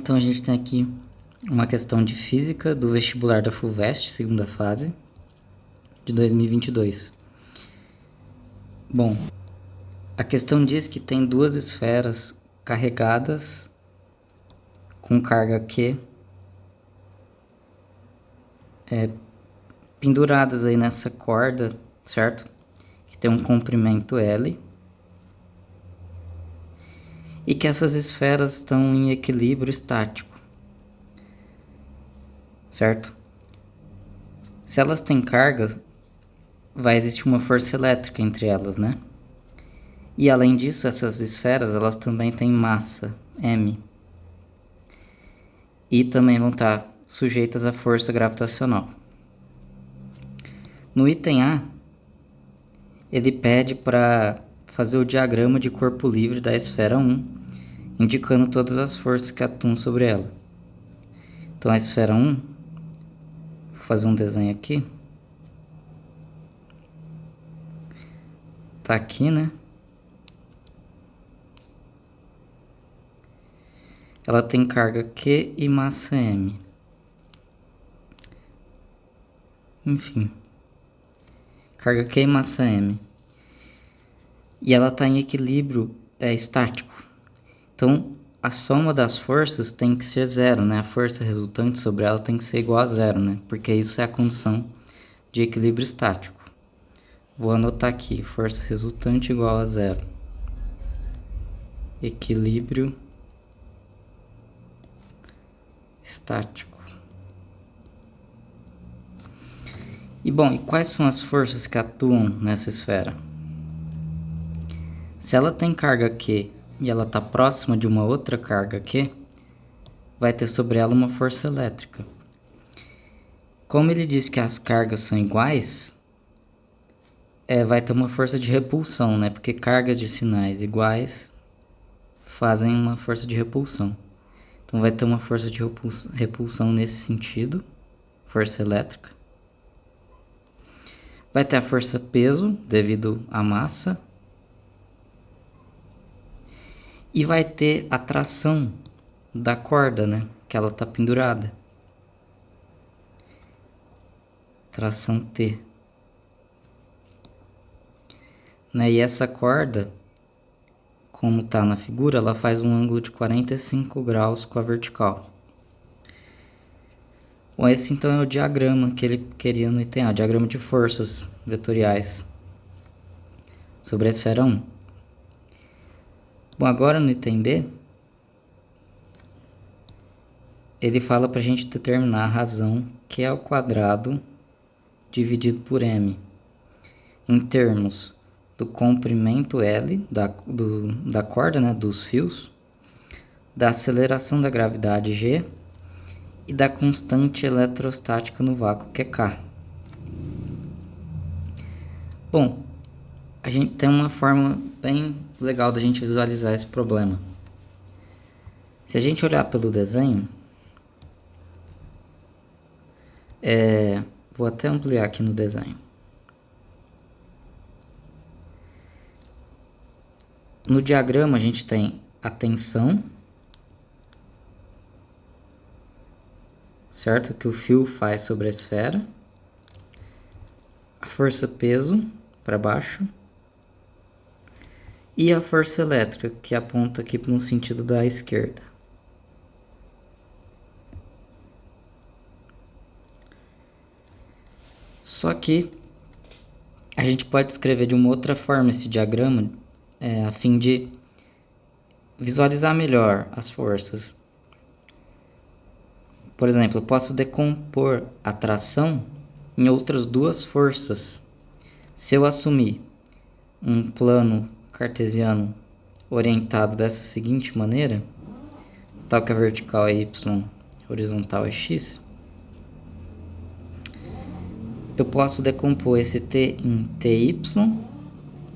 então a gente tem aqui uma questão de física do vestibular da FUVEST, segunda fase, de 2022. Bom, a questão diz que tem duas esferas carregadas com carga Q penduradas aí nessa corda, certo? Que tem um comprimento L. E que essas esferas estão em equilíbrio estático, certo? Se elas têm carga, vai existir uma força elétrica entre elas, né? E além disso, essas esferas elas também têm massa, m. E também vão estar sujeitas à força gravitacional. No item A, ele pede para fazer o diagrama de corpo livre da esfera 1, indicando todas as forças que atuam sobre ela. Então a esfera 1, vou fazer um desenho aqui. Tá aqui, né? Ela tem carga Q e massa m. Enfim. Carga Q e massa m. E ela está em equilíbrio estático. Então, a soma das forças tem que ser zero, né? A força resultante sobre ela tem que ser igual a zero, né? Porque isso é a condição de equilíbrio estático. Vou anotar aqui, força resultante igual a zero. Equilíbrio estático. E bom, e quais são as forças que atuam nessa esfera? Se ela tem carga Q e ela está próxima de uma outra carga Q, vai ter sobre ela uma força elétrica. Como ele diz que as cargas são iguais, vai ter uma força de repulsão, né? Porque cargas de sinais iguais fazem uma força de repulsão. Então vai ter uma força de repulsão nesse sentido, força elétrica. Vai ter a força peso, devido à massa. E vai ter a tração da corda, né? Que ela está pendurada. Tração T. Né? E essa corda, como está na figura, ela faz um ângulo de 45 graus com a vertical. Bom, esse então é o diagrama que ele queria no item A, diagrama de forças vetoriais sobre a esfera 1. Bom, agora no item B, ele fala para a gente determinar a razão Q ao quadrado dividido por m, em termos do comprimento L da corda, né, dos fios, da aceleração da gravidade G e da constante eletrostática no vácuo, que é K. Bom, a gente tem uma forma bem legal da gente visualizar esse problema. Se a gente olhar pelo desenho, vou até ampliar aqui no desenho. No diagrama a gente tem a tensão, certo? Que o fio faz sobre a esfera, a força peso para baixo e a força elétrica que aponta aqui no sentido da esquerda. Só que a gente pode escrever de uma outra forma esse diagrama a fim de visualizar melhor as forças. Por exemplo, eu posso decompor a tração em outras duas forças. Se eu assumir um plano cartesiano orientado dessa seguinte maneira, tal que a vertical é y, horizontal é x, eu posso decompor esse t em ty,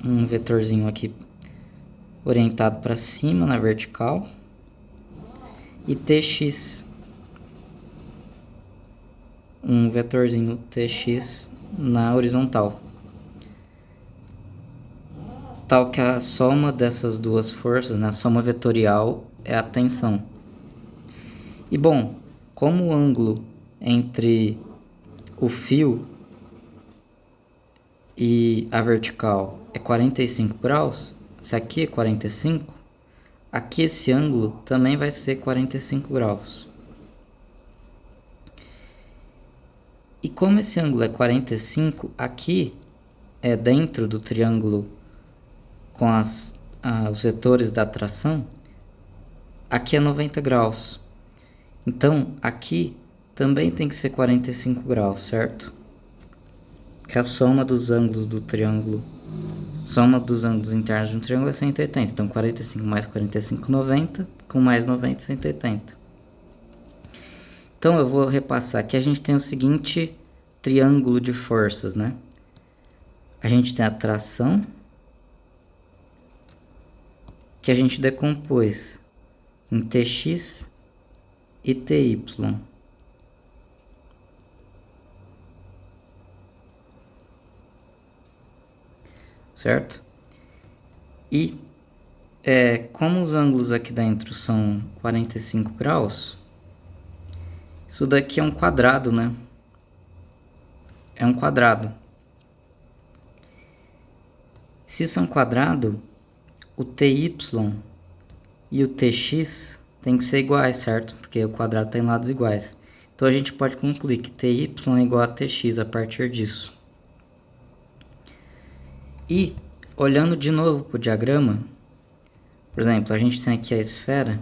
um vetorzinho aqui orientado para cima na vertical, e tx, um vetorzinho tx na horizontal, tal que a soma dessas duas forças, né, a soma vetorial, é a tensão. E bom, como o ângulo entre o fio e a vertical é 45 graus, se aqui é 45, aqui esse ângulo também vai ser 45 graus. E como esse ângulo é 45, aqui é dentro do triângulo com os vetores da tração, aqui é 90 graus. Então, aqui também tem que ser 45 graus, certo? Que a soma dos ângulos do triângulo, soma dos ângulos internos de um triângulo é 180. Então, 45 mais 45, 90, com mais 90, 180. Então, eu vou repassar aqui. A gente tem o seguinte triângulo de forças, né? A gente tem a tração, que a gente decompôs em Tx e Ty. Certo? E como os ângulos aqui dentro são 45 graus, isso daqui é um quadrado, né? É um quadrado. Se isso é um quadrado, o Ty e o Tx tem que ser iguais, certo? Porque o quadrado tem lados iguais. Então a gente pode concluir que Ty é igual a Tx a partir disso. E, olhando de novo para o diagrama, por exemplo, a gente tem aqui a esfera,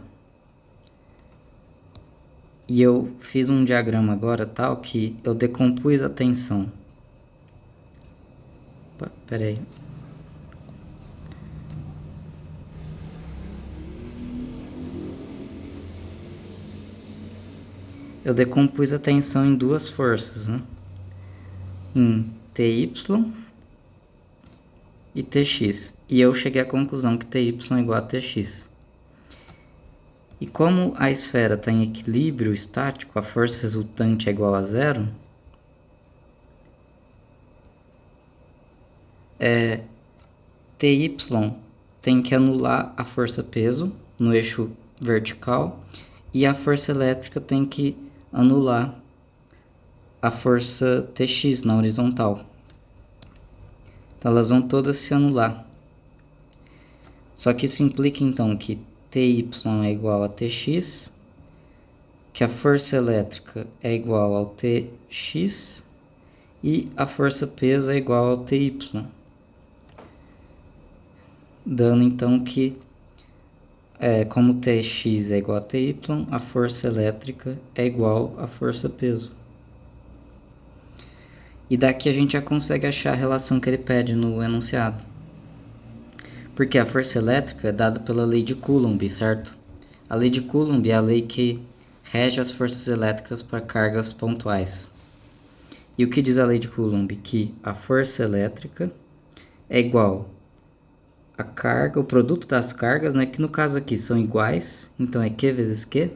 e eu fiz um diagrama agora tal que eu decompus a tensão. Opa, pera aí. Eu decompus a tensão em duas forças, né? Em Ty e Tx. E eu cheguei à conclusão que Ty é igual a Tx. E como a esfera está em equilíbrio estático, a força resultante é igual a zero, Ty tem que anular a força peso no eixo vertical e a força elétrica tem que anular a força Tx na horizontal. Então elas vão todas se anular. Só que isso implica então que Ty é igual a Tx, que a força elétrica é igual ao Tx e a força peso é igual ao Ty. Dando então que, como Tx é igual a Ty, a força elétrica é igual à força peso. E daqui a gente já consegue achar a relação que ele pede no enunciado. Porque a força elétrica é dada pela lei de Coulomb, certo? A lei de Coulomb é a lei que rege as forças elétricas para cargas pontuais. E o que diz a lei de Coulomb? Que a força elétrica é igual a carga, o produto das cargas, né, que no caso aqui são iguais, então é Q vezes Q,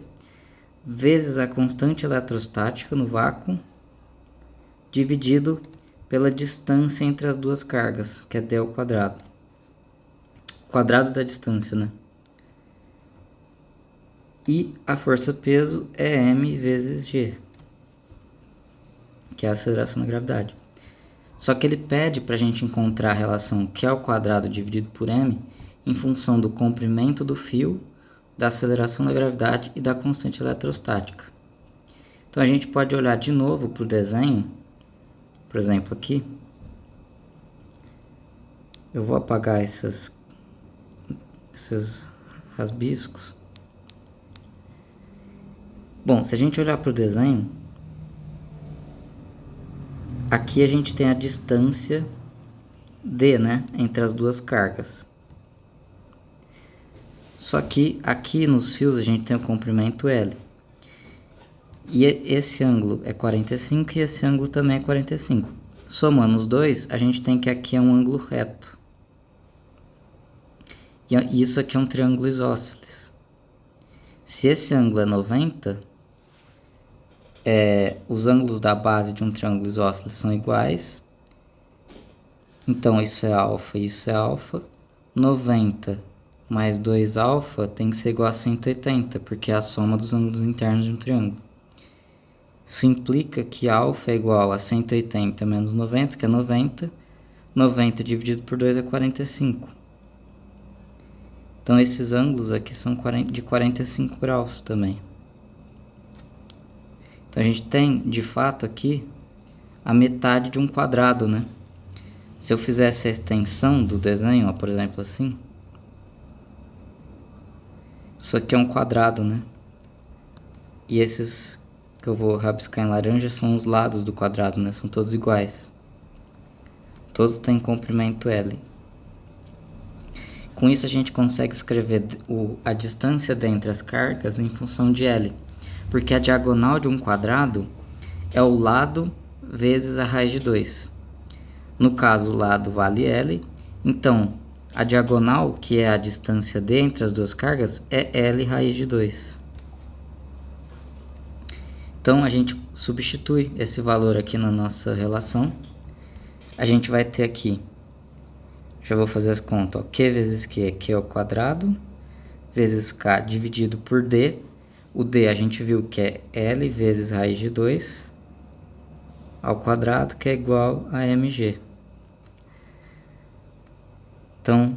vezes a constante eletrostática no vácuo, dividido pela distância entre as duas cargas, que é d ao quadrado. Quadrado da distância, né? E a força-peso é m vezes g, que é a aceleração da gravidade. Só que ele pede para a gente encontrar a relação Q ao quadrado dividido por m em função do comprimento do fio, da aceleração da gravidade e da constante eletrostática. Então a gente pode olhar de novo para o desenho, por exemplo aqui. Eu vou apagar esses rabiscos. Bom, se a gente olhar para o desenho, aqui a gente tem a distância d, né, entre as duas cargas. Só que aqui nos fios a gente tem o comprimento L. E esse ângulo é 45 e esse ângulo também é 45. Somando os dois, a gente tem que aqui é um ângulo reto. E isso aqui é um triângulo isósceles. Se esse ângulo é 90, os ângulos da base de um triângulo isósceles são iguais. Então isso é alfa e isso é alfa. 90 mais 2α tem que ser igual a 180, porque é a soma dos ângulos internos de um triângulo. Isso implica que α é igual a 180 menos 90, que é 90. 90 dividido por 2 é 45. Então, esses ângulos aqui são de 45 graus também. Então, a gente tem, de fato, aqui a metade de um quadrado, né? Se eu fizesse a extensão do desenho, ó, por exemplo, assim, isso aqui é um quadrado, né? E esses que eu vou rabiscar em laranja são os lados do quadrado, né? São todos iguais. Todos têm comprimento L. Com isso a gente consegue escrever a distância dentre as cargas em função de L. Porque a diagonal de um quadrado é o lado vezes a raiz de 2. No caso, o lado vale L. Então, a diagonal, que é a distância D entre as duas cargas, é L raiz de 2. Então, a gente substitui esse valor aqui na nossa relação. A gente vai ter aqui, já vou fazer as contas, ó, Q vezes Q é Q ao quadrado, vezes K dividido por D. O D a gente viu que é L vezes raiz de 2 ao quadrado, que é igual a mg. Então,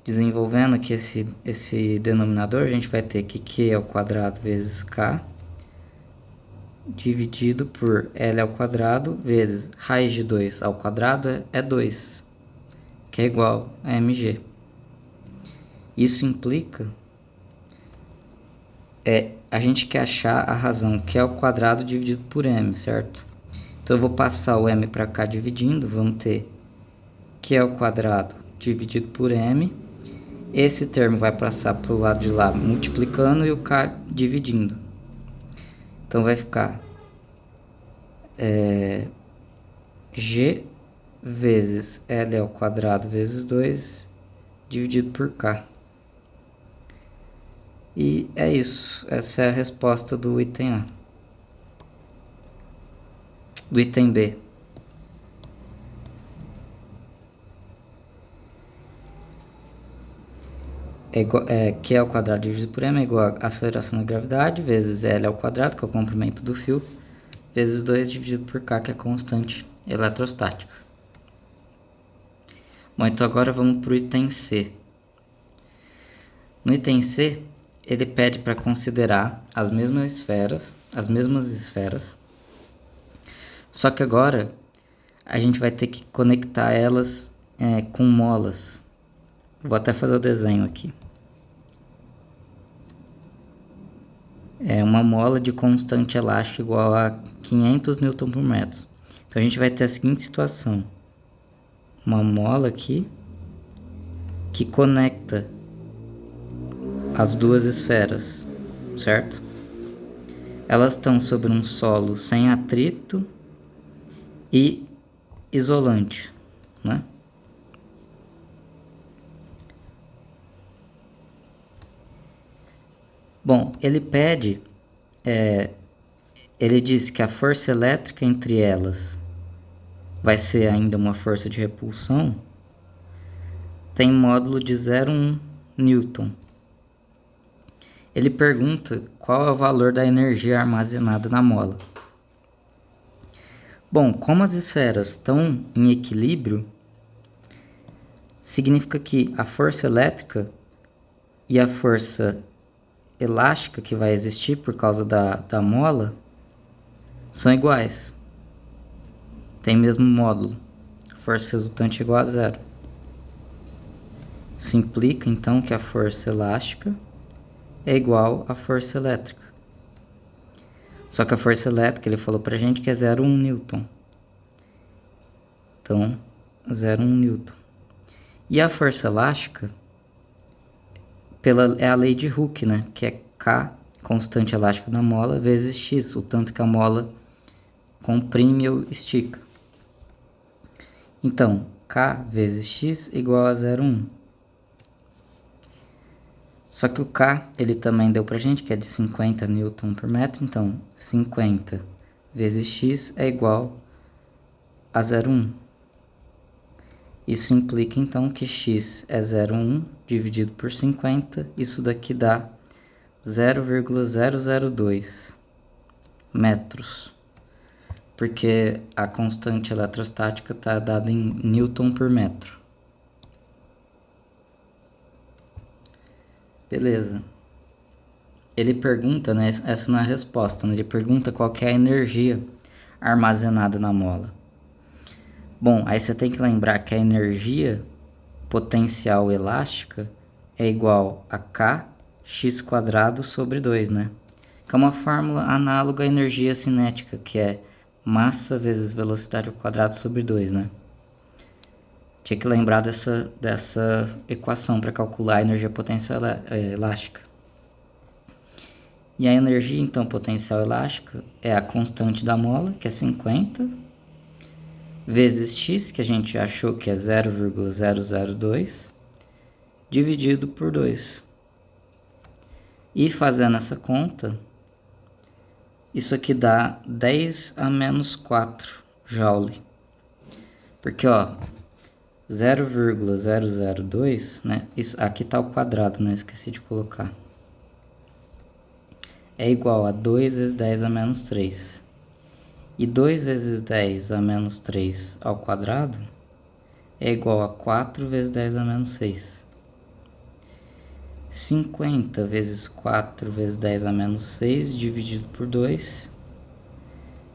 desenvolvendo aqui esse denominador, a gente vai ter que Q ao quadrado vezes K dividido por L ao quadrado vezes raiz de 2 ao quadrado é 2, que é igual a mg. Isso implica a gente quer achar a razão Q ao quadrado dividido por m, certo? Então eu vou passar o m para cá dividindo, vamos ter Q ao quadrado dividido por m. Esse termo vai passar para o lado de lá multiplicando e o k dividindo. Então vai ficar g vezes L ao quadrado vezes 2 dividido por k. E é isso. Essa é a resposta do item A. Do item B. Q ao quadrado dividido por m é igual a aceleração da gravidade vezes L ao quadrado, que é o comprimento do fio, vezes 2 dividido por k, que é a constante eletrostática. Bom, então agora vamos para o item C. No item C, ele pede para considerar as mesmas esferas, só que agora a gente vai ter que conectar elas com molas. Vou até fazer o desenho aqui. É uma mola de constante elástica igual a 500 Nm por metro. Então a gente vai ter a seguinte situação. Uma mola aqui que conecta as duas esferas, certo? Elas estão sobre um solo sem atrito e isolante, né? Bom, ele pede, ele diz que a força elétrica entre elas vai ser ainda uma força de repulsão, tem módulo de 0,1 Newton. Ele pergunta qual é o valor da energia armazenada na mola. Bom, como as esferas estão em equilíbrio, significa que a força elétrica e a força elástica que vai existir por causa da mola são iguais. Tem mesmo módulo. A força resultante é igual a zero. Isso implica, então, que a força elástica é igual à força elétrica. Só que a força elétrica, ele falou pra gente que é 0,1 Newton. Então, 0,1 Newton. E a força elástica é a lei de Hooke, né? Que é K, constante elástica da mola, vezes X, o tanto que a mola comprime ou estica. Então, K vezes X igual a 0,1. Só que o K, ele também deu pra gente, que é de 50 Newton por metro. Então, 50 vezes X é igual a 0,1. Isso implica então que x é 0,1 dividido por 50, isso daqui dá 0,002 metros, porque a constante eletrostática está dada em Newton por metro. Beleza. Ele pergunta, né, essa não é a resposta, né, ele pergunta qual que é a energia armazenada na mola. Bom, aí você tem que lembrar que a energia potencial elástica é igual a kx² sobre 2, né? Que é uma fórmula análoga à energia cinética, que é massa vezes velocidade ao quadrado sobre 2, né? Tinha que lembrar dessa equação para calcular a energia potencial elástica. E a energia, então, potencial elástica é a constante da mola, que é 50, vezes x, que a gente achou que é 0,002, dividido por 2. E fazendo essa conta, isso aqui dá 10 a menos 4 joule. Porque, ó, 0,002, né? Isso, aqui tá o quadrado, né? Esqueci de colocar. É igual a 2 vezes 10 a menos 3. E 2 vezes 10 a menos 3 ao quadrado é igual a 4 vezes 10 a menos 6. 50 vezes 4 vezes 10 a menos 6 dividido por 2.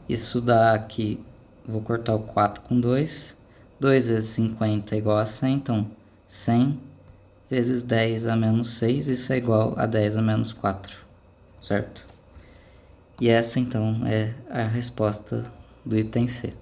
Isso dá aqui, vou cortar o 4 com 2. 2 vezes 50 é igual a 100, então 100 vezes 10 a menos 6, isso é igual a 10 a menos 4, certo? E essa então é a resposta do item C.